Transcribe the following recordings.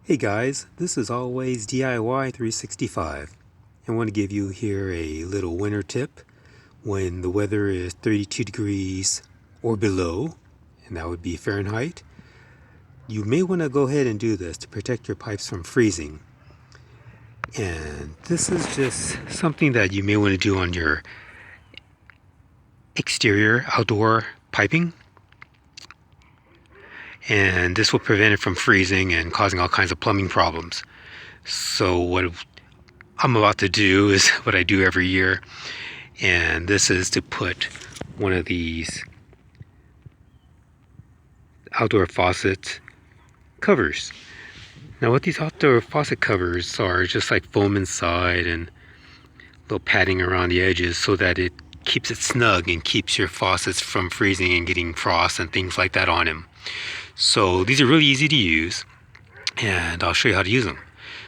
Hey guys, this is always DIY 365. I want to give you here a little winter tip when the weather is 32 degrees or below, and that would be Fahrenheit. You may want to go ahead and do this to protect your pipes from freezing. And this is just something that you may want to do on your exterior outdoor piping. And this will prevent it from freezing and causing all kinds of plumbing problems. So what I'm about to do is what I do every year, and this is to put one of these outdoor faucet covers. Now what these outdoor faucet covers are just like foam inside and little padding around the edges so that it keeps it snug and keeps your faucets from freezing and getting frost and things like that on them. So these are really easy to use, and I'll show you how to use them.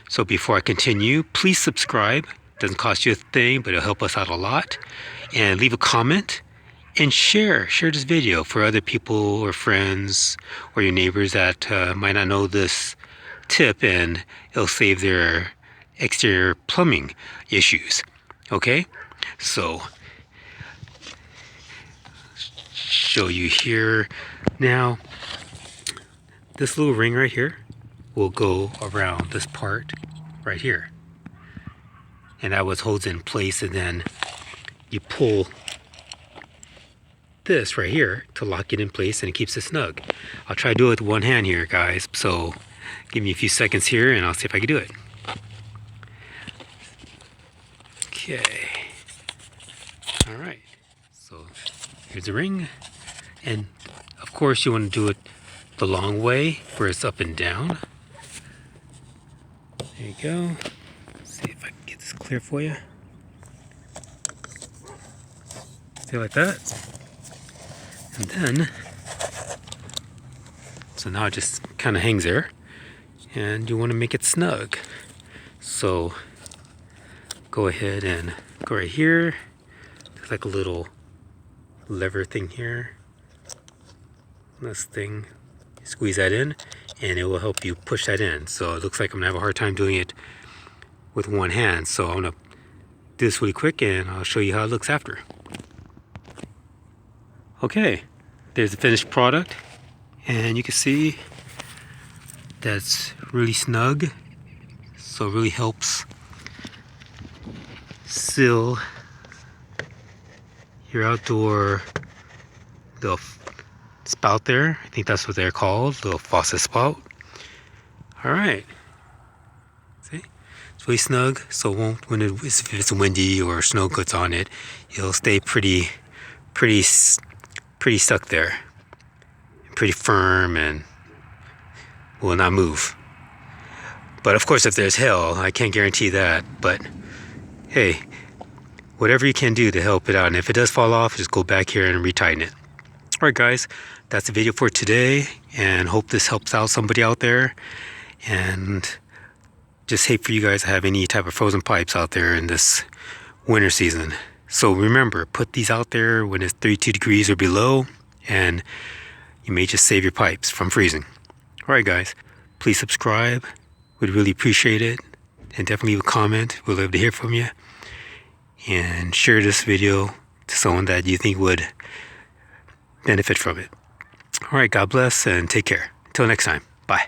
So before I continue, please subscribe. Doesn't cost you a thing, but it'll help us out a lot. And leave a comment and share this video for other people or friends or your neighbors that might not know this tip, and it'll save their exterior plumbing issues. Okay, so show you here now. This little ring right here will go around this part right here, and that was holds in place, and then you pull this right here to lock it in place, and it keeps it snug. I'll try to do it with one hand here, guys, so give me a few seconds here and I'll see if I can do it. Okay, all right, so here's the ring, and of course you want to do it the long way where it's up and down. There you go. Let's see if I can get this clear for you. See, like that. And then, so now it just kind of hangs there, and you want to make it snug. So go ahead and go right here. There's like a little lever thing here. This thing, you squeeze that in, and it will help you push that in. So it looks like I'm gonna have a hard time doing it with one hand. So I'm gonna do this really quick, and I'll show you how it looks after. Okay, there's the finished product, and you can see that's really snug, so it really helps seal your outdoor little spout there. I think that's what they're called, little faucet spout. All right, see, it's really snug, so it won't, if it's windy or snow gets on it, it'll stay pretty stuck there, pretty firm, and will not move. But of course, if there's hail, I can't guarantee that, but hey, whatever you can do to help it out, and if it does fall off, just go back here and retighten it. All right, guys, that's the video for today, and hope this helps out somebody out there. And just hate for you guys to have any type of frozen pipes out there in this winter season. So remember, put these out there when it's 32 degrees or below, and you may just save your pipes from freezing. All right, guys, please subscribe. We'd really appreciate it. And definitely leave a comment. We'd love to hear from you. And share this video to someone that you think would benefit from it. All right, God bless and take care. Until next time, bye.